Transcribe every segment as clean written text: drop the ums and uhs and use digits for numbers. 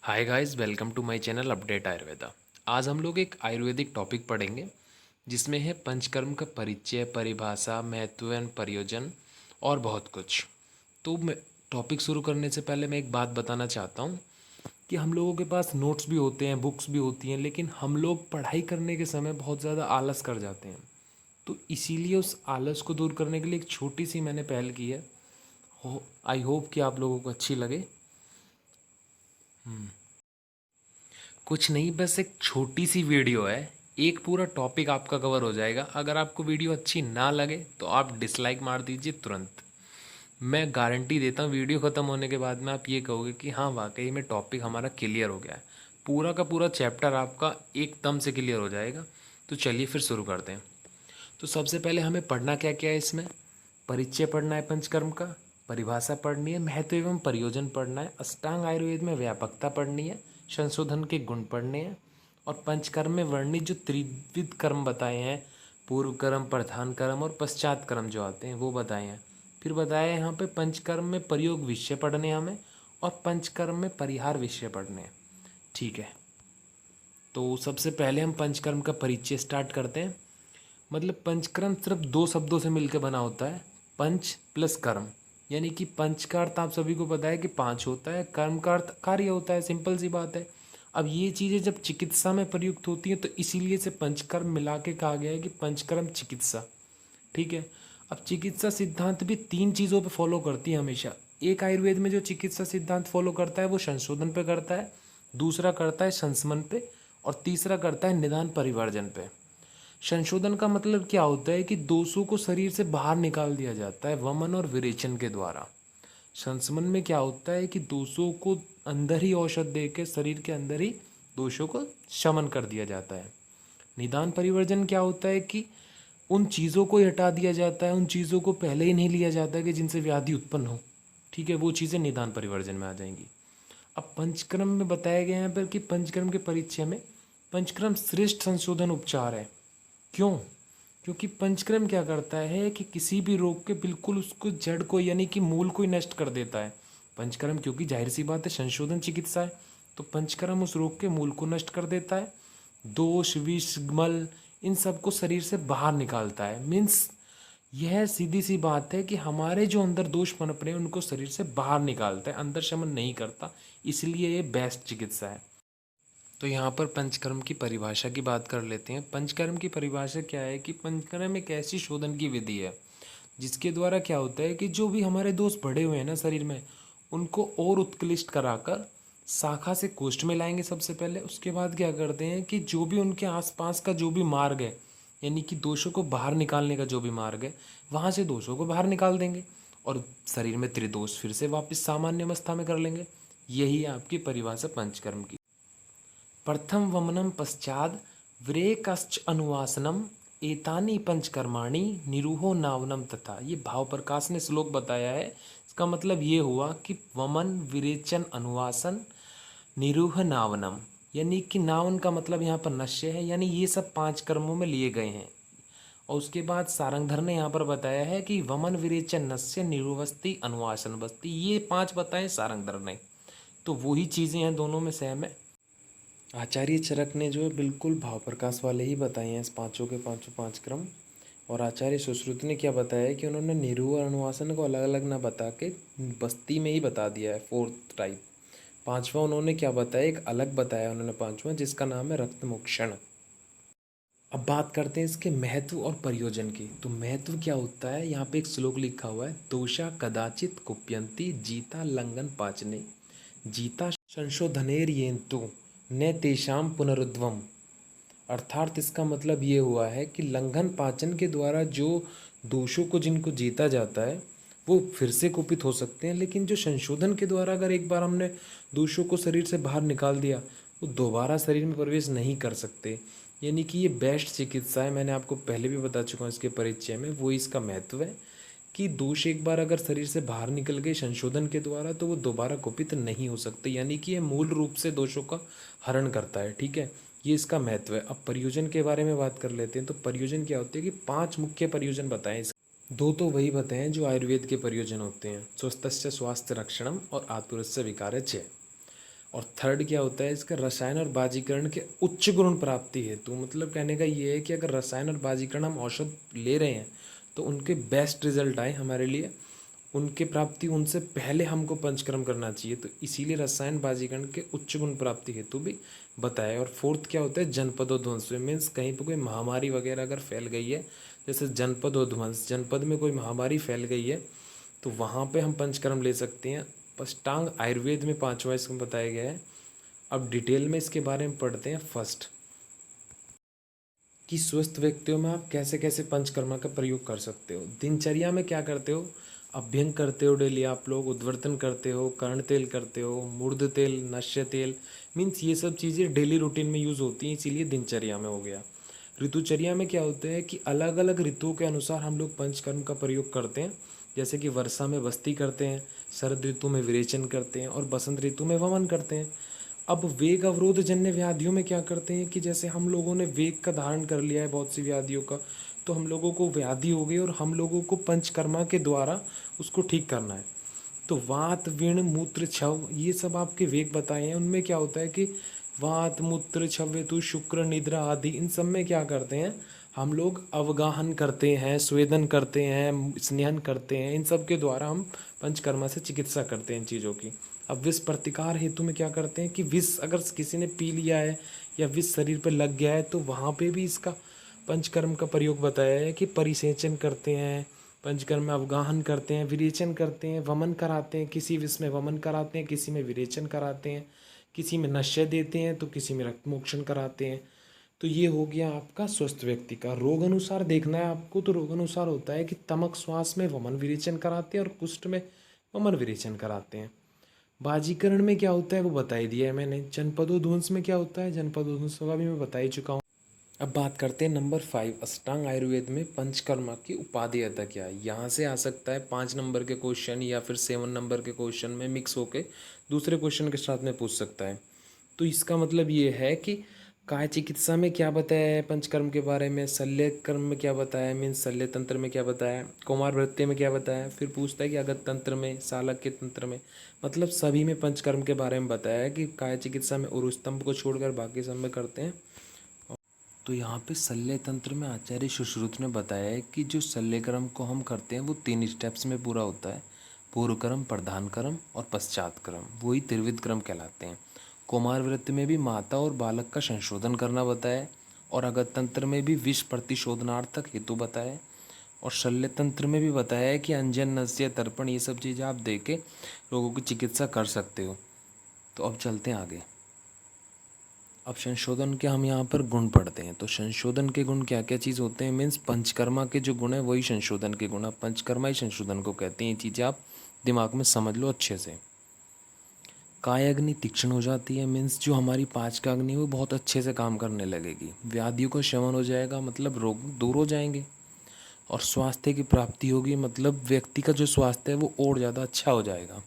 Hi guys, welcome to my channel update Ayurveda. आज हम लोग एक आयुर्वेदिक टॉपिक पढ़ेंगे जिसमें है पंचकर्म का परिचय, परिभाषा, महत्व एवं प्रयोजन और बहुत कुछ। तो मैं टॉपिक शुरू करने से पहले मैं एक बात बताना चाहता हूँ कि हम लोगों के पास नोट्स भी होते हैं, बुक्स भी होती हैं, लेकिन हम लोग पढ़ाई करने के समय बहुत ज़्यादा आलस कर जाते हैं। तो इसीलिए उस आलस को दूर करने के लिए एक छोटी सी मैंने पहल की है। आई होप कि आप लोगों को अच्छी लगे। कुछ नहीं, बस एक छोटी सी वीडियो है। एक पूरा टॉपिक आपका कवर हो जाएगा। अगर आपको वीडियो अच्छी ना लगे तो आप डिसलाइक मार दीजिए तुरंत। मैं गारंटी देता हूँ वीडियो ख़त्म होने के बाद में आप ये कहोगे कि हाँ, वाकई में टॉपिक हमारा क्लियर हो गया है। पूरा का पूरा चैप्टर आपका एकदम से क्लियर हो जाएगा। तो चलिए फिर शुरू करते हैं। तो सबसे पहले हमें पढ़ना क्या क्या है इसमें। परिचय पढ़ना है पंचकर्म का, परिभाषा पढ़नी है, महत्व एवं प्रयोजन पढ़ना है, अष्टांग आयुर्वेद में व्यापकता पढ़नी है, संशोधन के गुण पढ़ने हैं, और पंचकर्म में वर्णित जो त्रिविध कर्म बताए हैं, पूर्व कर्म, प्रधान कर्म और पश्चात कर्म जो आते हैं वो बताए हैं। फिर बताया है यहाँ पे पंचकर्म में प्रयोग विषय पढ़ने हैं हमें, और पंचकर्म में परिहार विषय पढ़ने हैं। ठीक है, तो सबसे पहले हम पंचकर्म का परिचय स्टार्ट करते हैं। मतलब पंचकर्म सिर्फ दो शब्दों से मिलकर बना होता है, पंच प्लस कर्म। यानी कि पंच का अर्थ आप सभी को पता है कि पांच होता है, कर्म का अर्थ कार्य होता है। सिंपल सी बात है। अब ये चीज़ें जब चिकित्सा में प्रयुक्त होती हैं तो इसीलिए से पंचकर्म मिला के कहा गया है कि पंचकर्म चिकित्सा। ठीक है। अब चिकित्सा सिद्धांत भी तीन चीज़ों पे फॉलो करती है हमेशा। एक आयुर्वेद में जो चिकित्सा सिद्धांत फॉलो करता है वो संशोधन पे करता है, दूसरा करता है संशमन पे, और तीसरा करता है निदान परिवर्जन पे। संशोधन का मतलब क्या होता है कि दोषों को शरीर से बाहर निकाल दिया जाता है वमन और विरेचन के द्वारा। संशमन में क्या होता है कि दोषों को अंदर ही औषध दे के शरीर के अंदर ही दोषों को शमन कर दिया जाता है। निदान परिवर्जन क्या होता है कि उन चीज़ों को ही हटा दिया जाता है, उन चीज़ों को पहले ही नहीं लिया जाता है कि जिनसे व्याधि उत्पन्न हो। ठीक है, वो चीज़ें निदान परिवर्जन में आ जाएंगी। अब पंचक्रम में बताया गया है यहाँ पर कि पंचक्रम के परिचय में पंचक्रम श्रेष्ठ संशोधन उपचार है। क्यों? क्योंकि पंचक्रम क्या करता है कि किसी भी रोग के बिल्कुल उसको जड़ को यानी कि मूल को ही नष्ट कर देता है। पंचकर्म, क्योंकि जाहिर सी बात है संशोधन चिकित्सा है, तो पंचकर्म उस रोग के मूल को नष्ट कर देता है। दोष, विष, मल, इन सबको शरीर से बाहर निकालता है। मीन्स यह सीधी सी बात है कि हमारे जो अंदर दोष पनप रहे हैं उनको शरीर से बाहर निकालता है, अंदर शमन नहीं करता। इसलिए ये बेस्ट चिकित्सा है। तो यहाँ पर पंचकर्म की परिभाषा की बात कर लेते हैं। पंचकर्म की परिभाषा क्या है कि पंचकर्म एक ऐसी शोधन की विधि है जिसके द्वारा क्या होता है कि जो भी हमारे दोष बढ़े हुए हैं ना शरीर में, उनको और उत्कृष्ट कराकर शाखा से कोष्ठ में लाएंगे सबसे पहले। उसके बाद क्या करते हैं कि जो भी उनके आसपास का जो भी मार्ग है, यानी कि दोषों को बाहर निकालने का जो भी मार्ग है, वहाँ से दोषों को बाहर निकाल देंगे और शरीर में त्रिदोष फिर से वापस सामान्य अवस्था में कर लेंगे। यही है आपकी परिभाषा पंचकर्म की। प्रथम वमनम पश्चात व्रेकश्च अनुवासनम एतानि पंचकर्माणि निरूहो नावनम तथा। ये भाव प्रकाश ने श्लोक बताया है। इसका मतलब ये हुआ कि वमन, विरेचन, अनुवासन, निरूह, नावनम, यानी कि नावन का मतलब यहाँ पर नश्य है, यानी ये सब पांच कर्मों में लिए गए हैं। और उसके बाद सारंगधर ने यहाँ पर बताया है कि वमन, विरेचन, नश्य, निरूवस्ति, अनुवासन बस्ती, ये पांच बताए सारंगधर ने। तो वही चीज़ें हैं, दोनों में सेम है। आचार्य चरक ने जो है बिल्कुल भाव प्रकाश वाले ही बताए हैं इस पांचों के पांचों पांच क्रम। और आचार्य सुश्रुत ने क्या बताया है कि उन्होंने निरूह और अनुवासन को अलग अलग ना बता के बस्ती में ही बता दिया है, फोर्थ टाइप। पांचवा उन्होंने क्या बताया, एक अलग बताया उन्होंने पांचवा, जिसका नाम है रक्त मोक्षण। अब बात करते हैं इसके महत्व और प्रयोजन की। तो महत्व क्या होता है, यहाँ पे एक श्लोक लिखा हुआ है, दोषा कदाचित कुप्यंती जीता लंघन पाचने जीता संशोधनेर येन्तु न तेषाम पुनरुद्वम। अर्थात इसका मतलब ये हुआ है कि लंघन पाचन के द्वारा जो दोषों को जिनको जीता जाता है वो फिर से कुपित हो सकते हैं, लेकिन जो संशोधन के द्वारा अगर एक बार हमने दोषों को शरीर से बाहर निकाल दिया वो दोबारा शरीर में प्रवेश नहीं कर सकते। यानी कि ये बेस्ट चिकित्सा है। मैंने आपको पहले भी बता चुका हूँ इसके परिचय में, वो इसका महत्व है कि दोष एक बार अगर शरीर से बाहर निकल गए संशोधन के द्वारा तो वो दोबारा कुपित नहीं हो सकते। यानी कि ये मूल रूप से दोषों का हरण करता है। ठीक है, ये इसका महत्व है। अब प्रयोजन के बारे में बात कर लेते हैं। तो प्रयोजन क्या होते हैं कि पांच मुख्य प्रयोजन बताएं। दो तो वही बताएं जो आयुर्वेद के प्रयोजन होते हैं, स्वस्थस्य स्वास्थ्य रक्षणम और आतुरस्य विकारच्य। और थर्ड क्या होता है इसका, रसायन और बाजीकरण के उच्च गुण प्राप्ति हेतु। मतलब कहने का ये है कि अगर रसायन और बाजीकरण हम औषध ले रहे हैं तो उनके बेस्ट रिजल्ट आए हमारे लिए, उनके प्राप्ति उनसे पहले हमको पंचकर्म करना चाहिए। तो इसीलिए रसायन बाजीकरण के उच्च गुण प्राप्ति हेतु भी बताया। और फोर्थ क्या होता है, जनपदोध्वंस। मीन्स कहीं पर कोई महामारी वगैरह अगर फैल गई है, जैसे जनपदोध्वंस, जनपद में कोई महामारी फैल गई है तो वहाँ पे हम पंचकर्म ले सकते हैं। पष्टांग आयुर्वेद में पांचवा इसमें बताया गया है। अब डिटेल में इसके बारे में पढ़ते हैं। फर्स्ट, कि स्वस्थ व्यक्तियों में आप कैसे कैसे पंचकर्मा का प्रयोग कर सकते हो। दिनचर्या में क्या करते हो, अभ्यंग करते हो डेली आप लोग, उद्वर्तन करते हो, कर्ण तेल करते हो, मूर्ध तेल, नश्य तेल, मीन्स ये सब चीज़ें डेली रूटीन में यूज़ होती हैं, इसीलिए दिनचर्या में हो गया। ऋतुचर्या में क्या होता है कि अलग अलग ऋतुओं के अनुसार हम लोग पंचकर्म का प्रयोग करते हैं। जैसे कि वर्षा में बस्ती करते हैं, शरद ऋतु में विरेचन करते हैं और बसंत ऋतु में वमन करते हैं। अब वेग अवरोध जन्य व्याधियों में क्या करते हैं कि जैसे हम लोगों ने वेग का धारण कर लिया है बहुत सी व्याधियों का, तो हम लोगों को व्याधि हो गई और हम लोगों को पंचकर्मा के द्वारा उसको ठीक करना है। तो वात, विण, मूत्र, छव, ये सब आपके वेग बताए हैं। उनमें क्या होता है कि वात, मूत्र, छव, हेतु, शुक्र, निद्रा आदि, इन सब में क्या करते हैं हम लोग, अवगाहन करते हैं, स्वेदन करते हैं, स्नेहन करते हैं। इन सब के द्वारा हम पंचकर्मा से चिकित्सा करते हैं इन चीज़ों की। अब विष प्रतिकार हेतु में क्या करते हैं कि विष अगर किसी ने पी लिया है या विष शरीर पर लग गया है तो वहाँ पे भी इसका पंचकर्म का प्रयोग बताया है कि परिसेचन करते हैं, पंचकर्म में अवगाहन करते हैं, विरेचन करते हैं, वमन कराते हैं। किसी विष में वमन कराते हैं, किसी में विरेचन कराते हैं, किसी में नश्य देते हैं तो किसी में रक्त मोक्षण कराते हैं। तो ये हो गया आपका स्वस्थ व्यक्ति का। रोग अनुसार देखना है आपको, तो रोग अनुसार होता है कि तमक श्वास में वमन विरेचन कराते हैं और कुष्ठ में वमन विरेचन कराते हैं। बाजीकरण में क्या होता है वो बता ही दिया है मैंने। जनपदोध्वंस में क्या होता है, जनपदोध्वंस का भी मैं बता ही चुका हूँ। अब बात करते हैं नंबर 5, अष्टांग आयुर्वेद में पंचकर्मा की उपादेयता क्या है। यहाँ से आ सकता है 5 नंबर के क्वेश्चन या फिर 7 नंबर के क्वेश्चन में मिक्स होके दूसरे क्वेश्चन के साथ में पूछ सकता है। तो इसका मतलब ये है कि काय चिकित्सा में क्या बताया है पंचकर्म के बारे में, शल्य कर्म में क्या बताया है, मीन्स शल्य तंत्र में क्या बताया है, कुमार वृत्ति में क्या बताया है, फिर पूछता है कि अगत तंत्र में, सालक के तंत्र में, मतलब सभी में पंचकर्म के बारे में बताया है कि काय चिकित्सा में उरुस्तंभ को छोड़कर बाकी सब में करते हैं। तो यहाँ पे शल्य तंत्र में आचार्य सुश्रुत ने बताया है कि जो शल्य कर्म को हम करते हैं वो 3 स्टेप्स में पूरा होता है, पूर्व कर्म, प्रधान कर्म और पश्चात कर्म, वही त्रिविध कर्म कहलाते हैं। कुमार वृत्ति में भी माता और बालक का संशोधन करना बताया है और अगत तंत्र में भी विष प्रतिशोधनार्थक हेतु बताया है और शल्य तंत्र में भी बताया है कि अंजन, नस्य, तर्पण, ये सब चीज़ें आप दे के रोगों की चिकित्सा कर सकते हो। तो अब चलते हैं आगे। अब संशोधन के हम यहाँ पर गुण पढ़ते हैं। तो संशोधन के गुण क्या क्या चीज़ होते हैं, मीन्स पंचकर्मा के जो गुण है वही संशोधन के गुण। अब पंचकर्मा ही संशोधन को कहते हैं, ये चीज़ें आप दिमाग में समझ लो अच्छे से। काय अग्नि तीक्ष्ण हो जाती है, मीन्स जो हमारी पाचक अग्नि है वो बहुत अच्छे से काम करने लगेगी। व्याधियों का शमन हो जाएगा, मतलब रोग दूर हो जाएंगे। और स्वास्थ्य की प्राप्ति होगी, मतलब व्यक्ति का जो स्वास्थ्य है वो और ज़्यादा अच्छा हो जाएगा।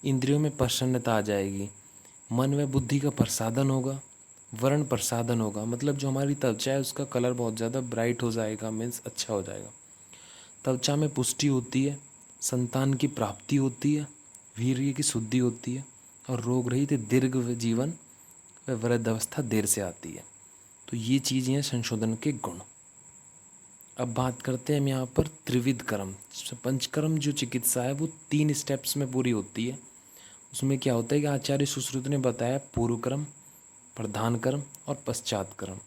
इंद्रियों में प्रसन्नता आ जाएगी, मन में बुद्धि का प्रसादन होगा, वर्ण प्रसादन होगा, मतलब जो हमारी त्वचा है उसका कलर बहुत ज़्यादा ब्राइट हो जाएगा, मीन्स अच्छा हो जाएगा। त्वचा में पुष्टि होती है, संतान की प्राप्ति होती है, वीर्य की शुद्धि होती है और रोग रहित दीर्घ जीवन व वृद्धावस्था देर से आती है। तो ये चीज़ें हैं संशोधन के गुण। अब बात करते हैं हम यहाँ पर त्रिविध कर्म। पंचकर्म जो चिकित्सा है वो 3 स्टेप्स में पूरी होती है। उसमें क्या होता है कि आचार्य सुश्रुत ने बताया पूर्व कर्म, प्रधान कर्म और पश्चात कर्म,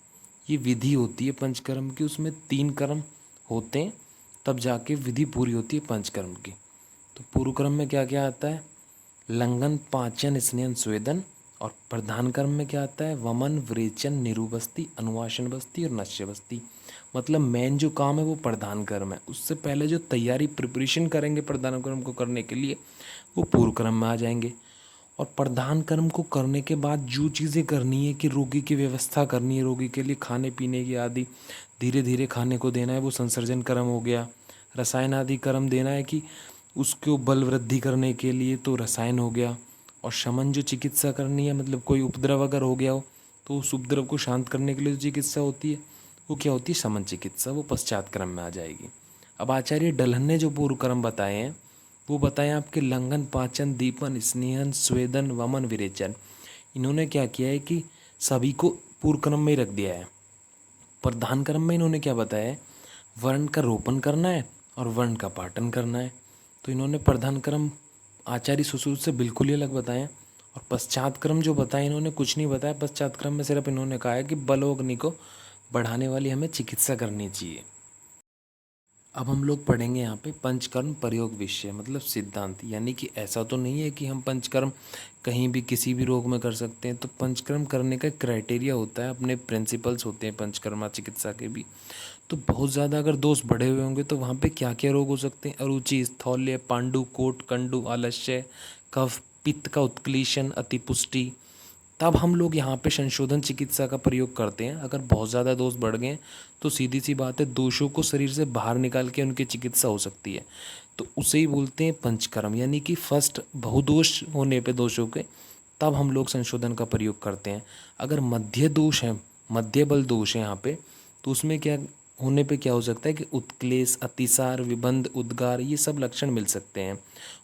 ये विधि होती है पंचकर्म की। उसमें 3 कर्म होते हैं तब जाके विधि पूरी होती है पंचकर्म की। तो पूर्व कर्म में क्या क्या आता है, लंघन, पाचन, स्नेहन, स्वेदन। और प्रधान कर्म में क्या आता है, वमन, विरेचन, निरुबस्ती, अनुवासन बस्ती और नश्य बस्ती। मतलब मेन जो काम है वो प्रधान कर्म है, उससे पहले जो तैयारी प्रिपरेशन करेंगे प्रधान कर्म को करने के लिए वो पूर्व कर्म में आ जाएंगे। और प्रधान कर्म को करने के बाद जो चीज़ें करनी है कि रोगी की व्यवस्था करनी है, रोगी के लिए खाने पीने की आदि धीरे धीरे खाने को देना है, वो संसर्जन कर्म हो गया। रसायन आदि कर्म देना है कि उसको बल वृद्धि करने के लिए, तो रसायन हो गया। और शमन जो चिकित्सा करनी है, मतलब कोई उपद्रव अगर हो गया हो तो उस उपद्रव को शांत करने के लिए जो चिकित्सा होती है वो क्या होती है, शमन चिकित्सा, वो पश्चात कर्म में आ जाएगी। अब आचार्य डलहन ने जो पूर्व कर्म बताए हैं वो बताएं आपके लंघन, पाचन, दीपन, स्नेहन, स्वेदन, वमन, विरेचन। इन्होंने क्या किया है कि सभी को पूर्व क्रम में ही रख दिया है। प्रधान क्रम में इन्होंने क्या बताया है, वर्ण का रोपण करना है और वर्ण का पाठन करना है। तो इन्होंने प्रधान क्रम आचार्य सुश्रुत से बिल्कुल ही अलग बताए हैं। और पश्चात क्रम जो बताया इन्होंने कुछ नहीं बताया। पश्चात क्रम में सिर्फ इन्होंने कहा है कि बलोग्नि को बढ़ाने वाली हमें चिकित्सा करनी चाहिए। अब हम लोग पढ़ेंगे यहाँ पे पंचकर्म प्रयोग विषय मतलब सिद्धांत, यानी कि ऐसा तो नहीं है कि हम पंचकर्म कहीं भी किसी भी रोग में कर सकते हैं। तो पंचकर्म करने का क्राइटेरिया होता है, अपने प्रिंसिपल्स होते हैं पंचकर्मा चिकित्सा के भी। तो बहुत ज़्यादा अगर दोष बढ़े हुए होंगे तो वहाँ पे क्या क्या रोग हो सकते हैं, अरुचि, स्थौल्य, पांडु, कोट, कंडु, आलस्य, कफ, पित्त का उत्क्लेशन, अतिपुष्टि, तब हम लोग यहाँ पे संशोधन चिकित्सा का प्रयोग करते हैं। अगर बहुत ज़्यादा दोष बढ़ गए तो सीधी सी बात है, दोषों को शरीर से बाहर निकाल के उनकी चिकित्सा हो सकती है। तो उसे ही बोलते हैं पंचकर्म, यानी कि फर्स्ट बहुदोष होने पे दोषों के तब हम लोग संशोधन का प्रयोग करते हैं। अगर मध्य दोष है, मध्य बल दोष है यहाँ पे, तो उसमें क्या होने पे क्या हो सकता है कि उत्क्लेश, अतिसार, विबंध, उद्गार, ये सब लक्षण मिल सकते हैं।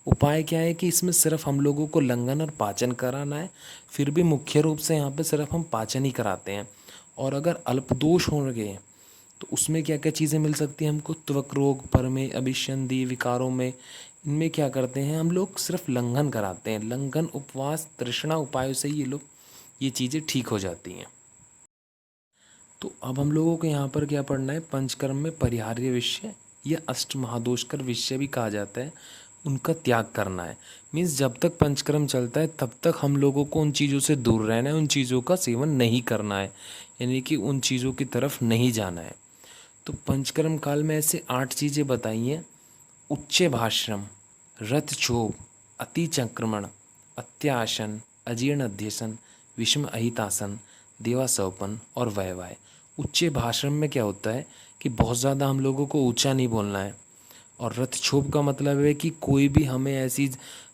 उपाय क्या है कि इसमें सिर्फ हम लोगों को लंघन और पाचन कराना है। फिर भी मुख्य रूप से यहाँ पे सिर्फ हम पाचन ही कराते हैं। और अगर अल्पदोष हो गए तो उसमें क्या क्या चीज़ें मिल सकती हैं हमको, त्वक रोग, परमे, अभिसंधि, विकारों में, इनमें क्या करते हैं हम लोग सिर्फ लंघन कराते हैं। लंघन, उपवास, तृष्णा उपायों से ये लोग ये चीज़ें ठीक हो जाती हैं। तो अब हम लोगों को यहाँ पर क्या पढ़ना है, पंचकर्म में परिहार्य विषय या अष्टमहादोषकर विषय भी कहा जाता है, उनका त्याग करना है। मीन्स जब तक पंचकर्म चलता है तब तक हम लोगों को उन चीज़ों से दूर रहना है, उन चीज़ों का सेवन नहीं करना है, यानी कि उन चीज़ों की तरफ नहीं जाना है। तो पंचकर्म काल में ऐसे 8 चीज़ें बताई हैं, उच्च भाश्रम, रथक्षोभ, अति चंक्रमण, अत्यासन, अजीर्ण अध्यसन, विषम अहितासन, देवासवपन और वयवाय। उच्च भाषण में क्या होता है कि बहुत ज़्यादा हम लोगों को ऊंचा नहीं बोलना है। और रथक्षोभ का मतलब है कि कोई भी हमें ऐसी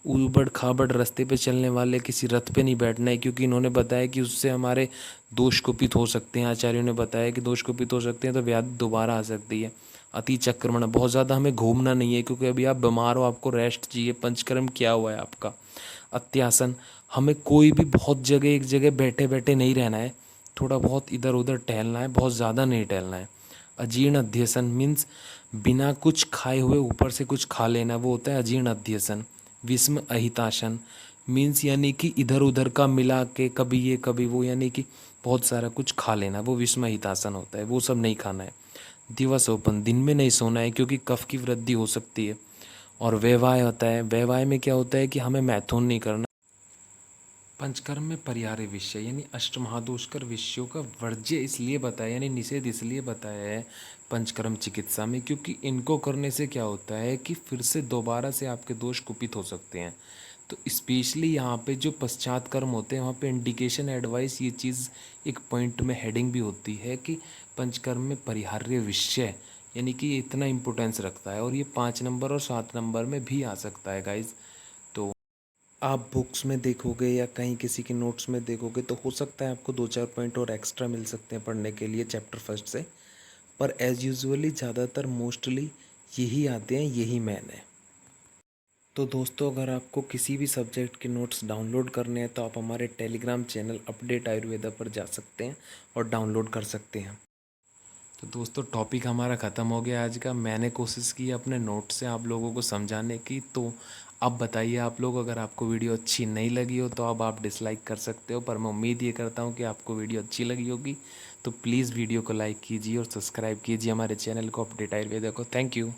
उबड़ खाबड़ रास्ते पे चलने वाले किसी रथ पे नहीं बैठना है, क्योंकि इन्होंने बताया कि उससे हमारे दोष कुपित हो सकते हैं। आचार्यों ने बताया कि दोष कुपित हो सकते हैं, तो व्याधि दोबारा आ सकती है। अति चक्रमण, बहुत ज़्यादा हमें घूमना नहीं है, क्योंकि अभी आप बीमार हो, आपको रेस्ट चाहिए। पंचकर्म क्या हुआ है आपका। अत्यासन, हमें कोई भी बहुत जगह एक जगह बैठे बैठे नहीं रहना है, थोड़ा बहुत इधर उधर टहलना है, बहुत ज़्यादा नहीं टहलना है। अजीर्ण अध्यसन मीन्स बिना कुछ खाए हुए ऊपर से कुछ खा लेना, वो होता है अजीर्ण अध्यसन। विषम अहितासन मीन्स यानी कि इधर उधर का मिला के कभी ये कभी वो, यानी कि बहुत सारा कुछ खा लेना, वो विषम अहितासन होता है, वो सब नहीं खाना है। दिवस ओपन, दिन में नहीं सोना है क्योंकि कफ की वृद्धि हो सकती है। और वैवाय होता है, वैवाय में क्या होता है कि हमें मैथुन नहीं करना। पंचकर्म में परिहार्य विषय यानी अष्टमहादोषकर विषयों का वर्ज्य इसलिए बताया, यानी निषेध इसलिए बताया है पंचकर्म चिकित्सा में, क्योंकि इनको करने से क्या होता है कि फिर से दोबारा से आपके दोष कुपित हो सकते हैं। तो स्पेशली यहाँ पे जो पश्चात कर्म होते हैं वहाँ पे इंडिकेशन एडवाइस ये चीज़ एक पॉइंट में हेडिंग भी होती है कि पंचकर्म में परिहार्य विषय, यानी कि ये इतना इम्पोर्टेंस रखता है। और ये 5 नंबर और 7 नंबर में भी आ सकता है गाइज। तो आप बुक्स में देखोगे या कहीं किसी के नोट्स में देखोगे तो हो सकता है आपको 2-4 पॉइंट और एक्स्ट्रा मिल सकते हैं पढ़ने के लिए चैप्टर फर्स्ट से, पर एज़ यूजुअली ज़्यादातर मोस्टली यही आते हैं, यही मेन है। तो दोस्तों, अगर आपको किसी भी सब्जेक्ट के नोट्स डाउनलोड करने हैं तो आप हमारे टेलीग्राम चैनल अपडेट आयुर्वेदा पर जा सकते हैं और डाउनलोड कर सकते हैं। तो दोस्तों, टॉपिक हमारा ख़त्म हो गया आज का। मैंने कोशिश की अपने नोट से आप लोगों को समझाने की। तो अब बताइए आप लोग, अगर आपको वीडियो अच्छी नहीं लगी हो तो अब आप डिसलाइक कर सकते हो, पर मैं उम्मीद ये करता हूँ कि आपको वीडियो अच्छी लगी होगी। तो प्लीज़ वीडियो को लाइक कीजिए और सब्सक्राइब कीजिए हमारे चैनल को अपडेट आयुर्वेदा को। Thank you.